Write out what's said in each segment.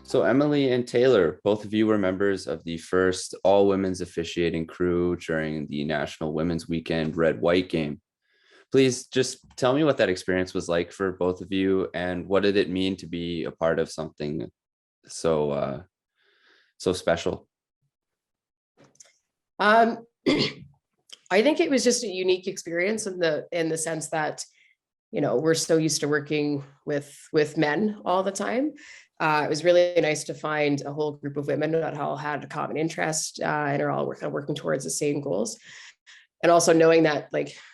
So Emily and Taylor, both of you were members of the first all women's officiating crew during the National Women's Weekend Red White game. Please just tell me what that experience was like for both of you, and what did it mean to be a part of something so special? Um, I think it was just a unique experience in the sense that, we're so used to working with men all the time. It was really nice to find a whole group of women that all had a common interest, and are all working towards the same goals. And also knowing that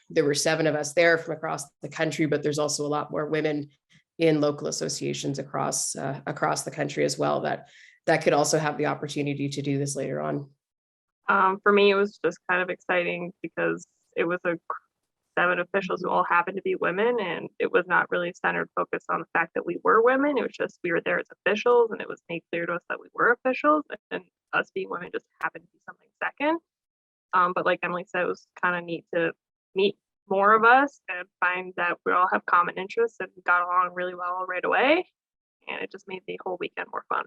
there were 7 of us there from across the country, but there's also a lot more women in local associations across the country as well that could also have the opportunity to do this later on. For me, it was just kind of exciting because it was 7 officials who all happened to be women, and it was not really centered focused on the fact that we were women. It was just we were there as officials, and it was made clear to us that we were officials, and us being women just happened to be something second. But like Emily said, it was kind of neat to meet more of us and find that we all have common interests and got along really well right away, and it just made the whole weekend more fun.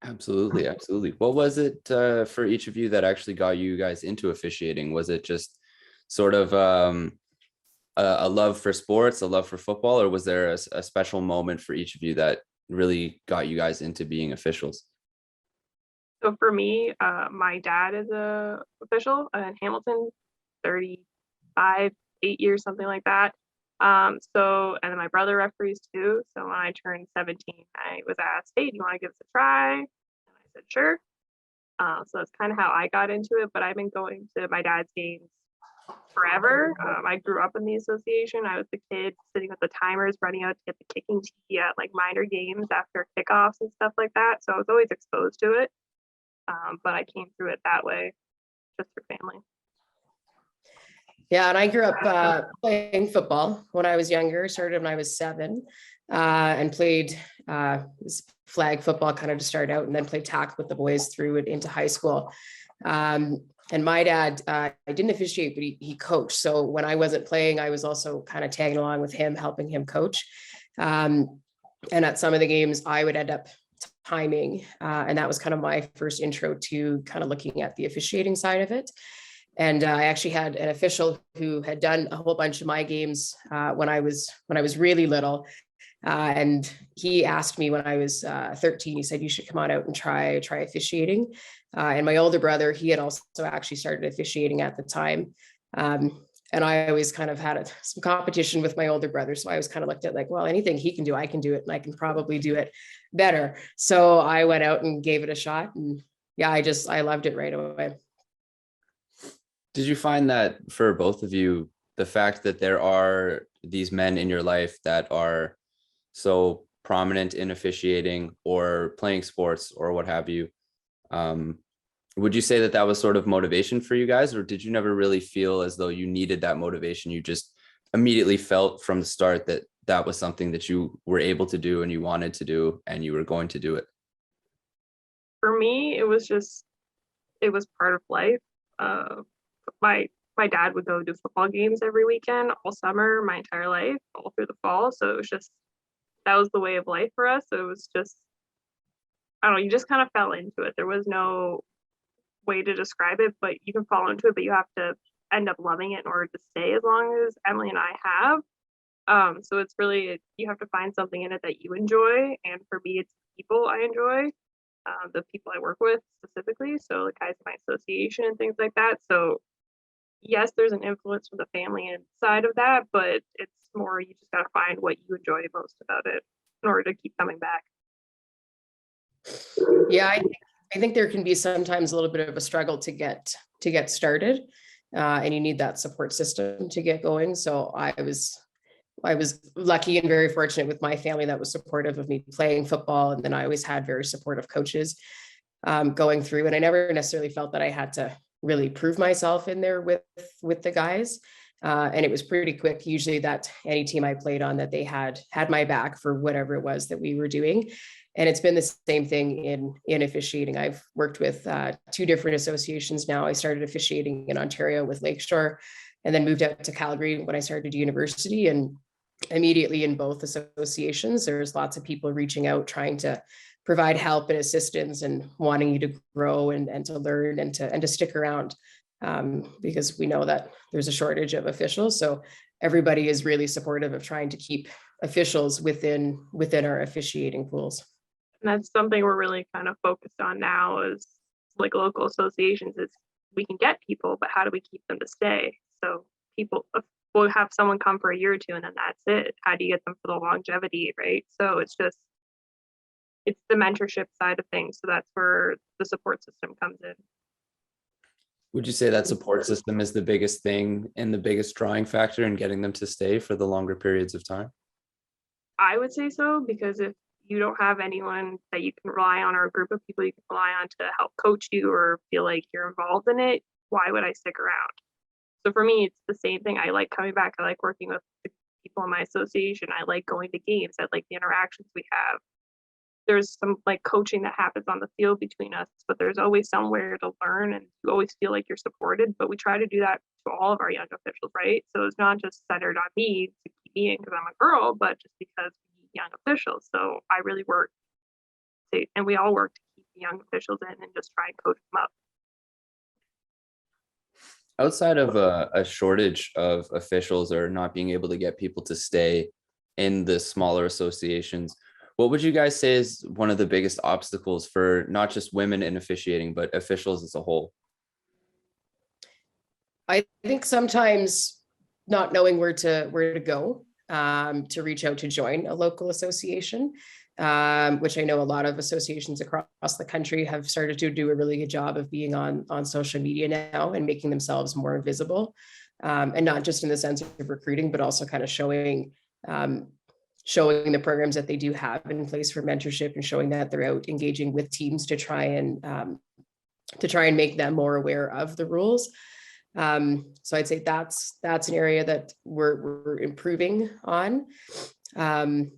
Absolutely, absolutely. What was it for each of you that actually got you guys into officiating? Was it just sort of a love for sports, a love for football, or was there a special moment for each of you that really got you guys into being officials? So for me, my dad is a official in Hamilton, 35, 8 years, something like that. And then my brother referees too. So when I turned 17, I was asked, "Hey, do you want to give this a try?" And I said, "Sure." So that's kind of how I got into it. But I've been going to my dad's games forever. I grew up in the association. I was the kid sitting with the timers, running out to get the kicking tee at minor games after kickoffs and stuff like that. So I was always exposed to it. But I came through it that way, just for family. Yeah, and I grew up playing football when I was younger. Started when I was 7, and played flag football kind of to start out, and then played tackle with the boys through it into high school. And my dad, I didn't officiate, but he coached. So when I wasn't playing, I was also kind of tagging along with him, helping him coach. And at some of the games, I would end up timing, and that was kind of my first intro to kind of looking at the officiating side of it. And I actually had an official who had done a whole bunch of my games when I was really little. And he asked me when I was 13, he said, "You should come on out and try officiating." And my older brother, he had also actually started officiating at the time. And I always kind of had some competition with my older brother. So I was kind of looked at well, anything he can do, I can do it, and I can probably do it better. So I went out and gave it a shot. And yeah, I loved it right away. Did you find that for both of you, the fact that there are these men in your life that are so prominent in officiating or playing sports or what have you, would you say that that was sort of motivation for you guys, or did you never really feel as though you needed that motivation? You just immediately felt from the start that that was something that you were able to do and you wanted to do and you were going to do it? For me, it was part of life. My dad would go to football games every weekend, all summer, my entire life, all through the fall. So it was just, that was the way of life for us. So it was just, I don't know, you just kind of fell into it. There was no way to describe it, but you can fall into it, but you have to end up loving it in order to stay, as long as Emily and I have. So it's really, you have to find something in it that you enjoy. And for me, it's people I enjoy, the people I work with specifically. So the guys in my association and things like that. So yes, there's an influence from the family inside of that, but it's more, you just got to find what you enjoy most about it in order to keep coming back. Yeah, I think there can be sometimes a little bit of a struggle to get started, and you need that support system to get going. So I was lucky and very fortunate with my family that was supportive of me playing football, and then I always had very supportive coaches going through, and I never necessarily felt that I had to really prove myself in there with the guys. And it was pretty quick, usually, that any team I played on, that they had my back for whatever it was that we were doing. And it's been the same thing in officiating. I've worked with 2 different associations now. I started officiating in Ontario with Lakeshore, and then moved out to Calgary when I started university. And immediately in both associations. There's lots of people reaching out, trying to provide help and assistance and wanting you to grow and to learn and to stick around, because we know that there's a shortage of officials. So everybody is really supportive of trying to keep officials within our officiating pools. And that's something we're really kind of focused on now is like local associations is we can get people, but how do we keep them to stay? So people will have someone come for a year or two and then that's it. How do you get them for the longevity, right? So it's the mentorship side of things. So that's where the support system comes in. Would you say that support system is the biggest thing and the biggest drawing factor in getting them to stay for the longer periods of time? I would say so, because if you don't have anyone that you can rely on or a group of people you can rely on to help coach you or feel like you're involved in it, why would I stick around? So for me, it's the same thing. I like coming back. I like working with the people in my association. I like going to games. I like the interactions we have. There's some like coaching that happens on the field between us, but there's always somewhere to learn and you always feel like you're supported. But we try to do that to all of our young officials, right? So it's not just centered on me to keep me in because I'm a girl, but just because we need young officials. So I really work and we all work to keep the young officials in and just try and coach them up. Outside of a shortage of officials or not being able to get people to stay in the smaller associations, what would you guys say is one of the biggest obstacles for not just women in officiating, but officials as a whole? I think sometimes not knowing where to go to reach out to join a local association, which I know a lot of associations across the country have started to do a really good job of being on social media now and making themselves more visible, and not just in the sense of recruiting, but also kind of showing the programs that they do have in place for mentorship and showing that they're out engaging with teams to try and make them more aware of the rules. So I'd say that's an area that we're improving on. And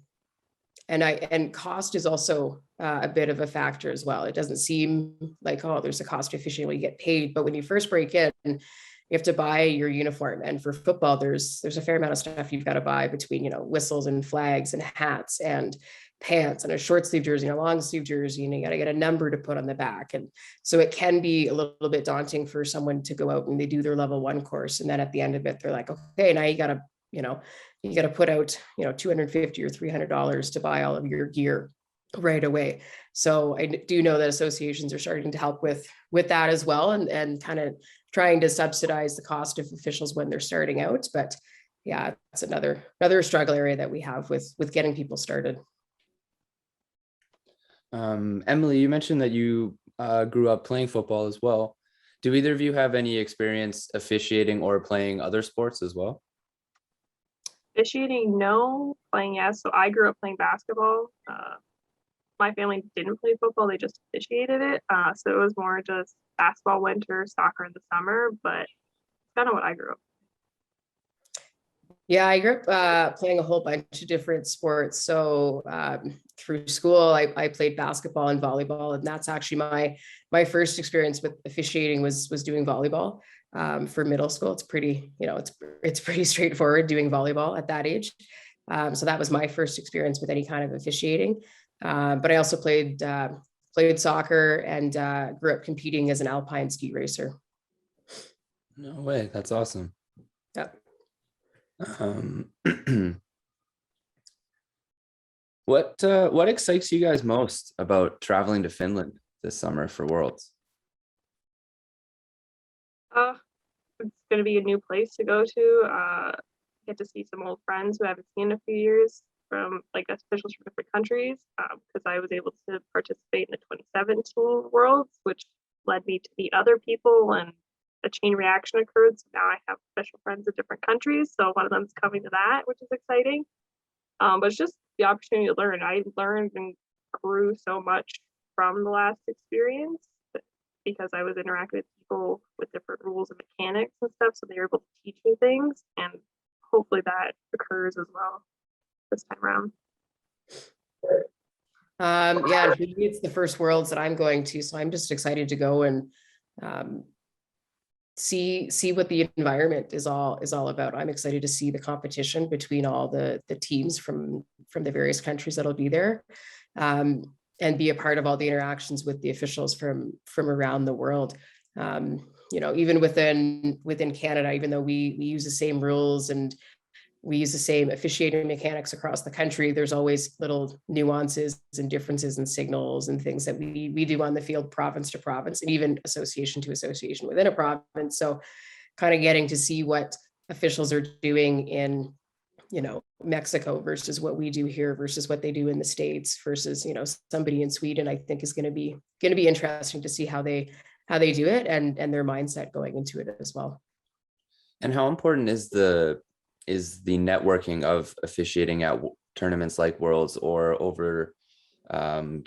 cost is also a bit of a factor as well. It doesn't seem like, oh, there's a cost to officiating when you get paid, but when you first break in, you have to buy your uniform. And for football, there's a fair amount of stuff you've got to buy between, whistles and flags and hats and pants and a short sleeve jersey and a long sleeve jersey, and you got to get a number to put on the back. And so it can be a little bit daunting for someone to go out and they do their level 1 course. And then at the end of it, they're like, okay, now you got to put out, $250 or $300 to buy all of your gear right away. So I do know that associations are starting to help with that as well, and kind of trying to subsidize the cost of officials when they're starting out. But yeah, it's another struggle area that we have with getting people started. Emily, you mentioned that you grew up playing football as well. Do either of you have any experience officiating or playing other sports as well? Officiating, no. Playing, yes. So I grew up playing basketball. My family didn't play football, they just officiated it. So it was more just basketball winter, soccer in the summer, but it's kind of what I grew up. Yeah, I grew up playing a whole bunch of different sports. So through school, I played basketball and volleyball, and that's actually my first experience with officiating was doing volleyball for middle school. It's pretty, it's pretty straightforward doing volleyball at that age. So that was my first experience with any kind of officiating. But I also played soccer and grew up competing as an alpine ski racer. No way, that's awesome. Yep. What excites you guys most about traveling to Finland this summer for Worlds? It's going to be a new place to go to. Get to see some old friends who I haven't seen in a few years from like officials from different countries, because I was able to participate in the 2017 Worlds, which led me to meet other people and a chain reaction occurred. So now I have special friends in different countries. So one of them is coming to that, which is exciting. But it's just the opportunity to learn. I learned and grew so much from the last experience because I was interacting with people with different rules and mechanics and stuff. So they were able to teach me things, and hopefully that occurs as well this time around. Yeah, for me, it's the first Worlds that I'm going to, so I'm just excited to go and see what the environment is all about. I'm excited to see the competition between all the teams from the various countries that'll be there, and be a part of all the interactions with the officials from around the world. Even within Canada, even though we use the same rules and we use the same officiating mechanics across the country, there's always little nuances and differences in signals and things that we do on the field, province to province, and even association to association within a province. So kind of getting to see what officials are doing in Mexico versus what we do here versus what they do in the States versus somebody in Sweden, I think is going to be interesting to see how they do it and their mindset going into it as well. And how important is the networking of officiating at tournaments like Worlds or over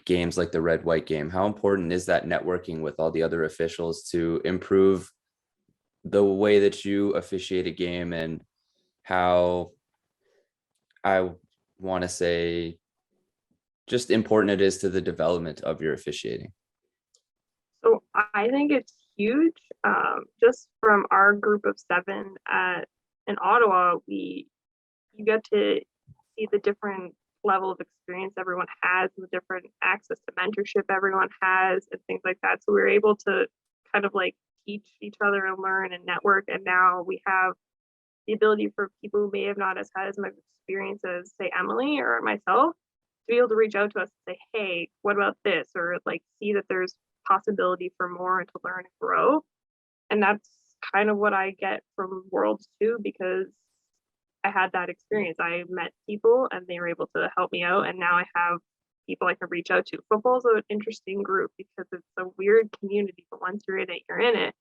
games like the red white game? How important is that networking with all the other officials to improve the way that you officiate a game, and how, I want to say, just important it is to the development of your officiating? So I think it's huge. Just from our group of 7 in Ottawa, you get to see the different level of experience everyone has, and the different access to mentorship everyone has, and things like that. So we're able to kind of like teach each other and learn and network. And now we have the ability for people who may have not had as much experience as, say, Emily or myself, to be able to reach out to us and say, hey, what about this? Or like see that there's possibility for more and to learn and grow. And that's kind of what I get from Worlds too, because I had that experience. I met people and they were able to help me out, and now I have people I can reach out to. Football's an interesting group because it's a weird community, but once you're in it, you're in it.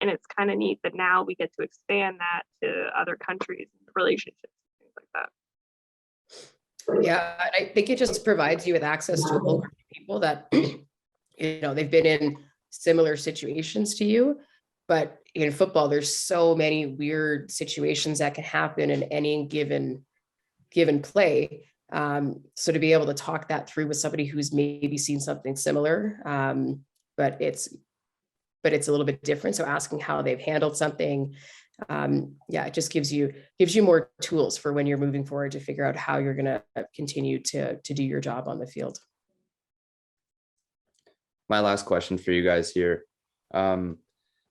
And it's kind of neat that now we get to expand that to other countries and relationships and things like that. Yeah, I think it just provides you with access to a whole group of people that they've been in similar situations to you. But in football, there's so many weird situations that can happen in any given play. So to be able to talk that through with somebody who's maybe seen something similar, but it's a little bit different. So asking how they've handled something, it just gives you more tools for when you're moving forward to figure out how you're going to continue to do your job on the field. My last question for you guys here.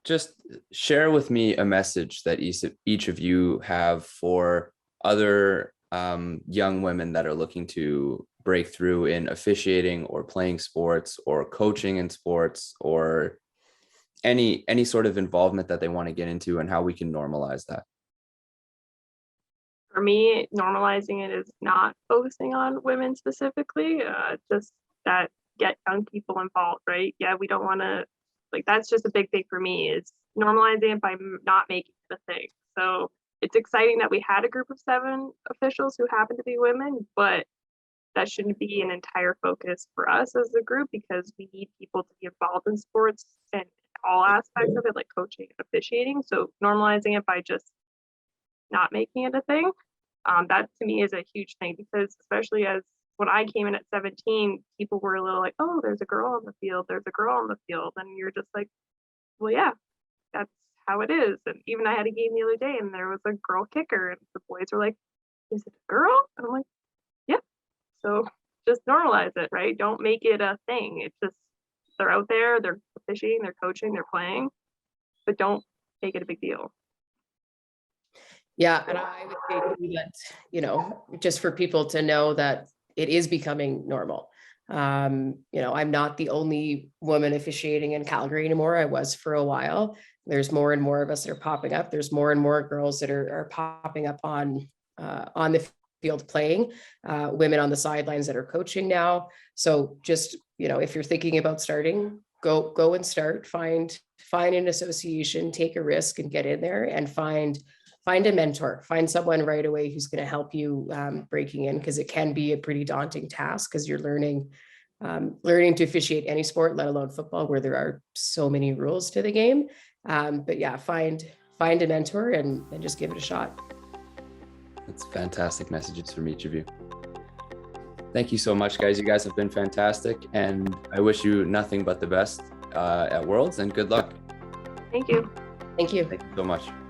Just share with me a message that each of you have for other young women that are looking to break through in officiating or playing sports or coaching in sports, or any sort of involvement that they want to get into, and how we can normalize that. For me, normalizing it is not focusing on women specifically, just that get young people involved, right? Yeah, we don't want to, like, that's just a big thing for me, is normalizing it by not making it a thing. So it's exciting that we had a group of 7 officials who happen to be women, but that shouldn't be an entire focus for us as a group, because we need people to be involved in sports and all aspects of it, like coaching and officiating. So normalizing it by just not making it a thing, that to me is a huge thing, because especially as when I came in at 17, people were a little like, oh, there's a girl on the field, and you're just like, well, yeah, that's how it is. And even I had a game the other day and there was a girl kicker, and the boys were like, is it a girl? And I'm like, yeah. So just normalize it, right? Don't make it a thing. It's just, they're out there, they're officiating, they're coaching, they're playing, but don't make it a big deal. Yeah, and I would say that, just for people to know that it is becoming normal. I'm not the only woman officiating in Calgary anymore. I was for a while. There's more and more of us that are popping up. There's more and more girls that are popping up on the field playing, women on the sidelines that are coaching now. So just, if you're thinking about starting, go and start, find an association, take a risk and get in there, and find a mentor, find someone right away who's going to help you breaking in, because it can be a pretty daunting task, because you're learning to officiate any sport, let alone football, where there are so many rules to the game. But yeah, find a mentor and just give it a shot. That's fantastic messages from each of you. Thank you so much, guys. You guys have been fantastic, and I wish you nothing but the best at Worlds, and good luck. Thank you. Thank you. Thank you so much.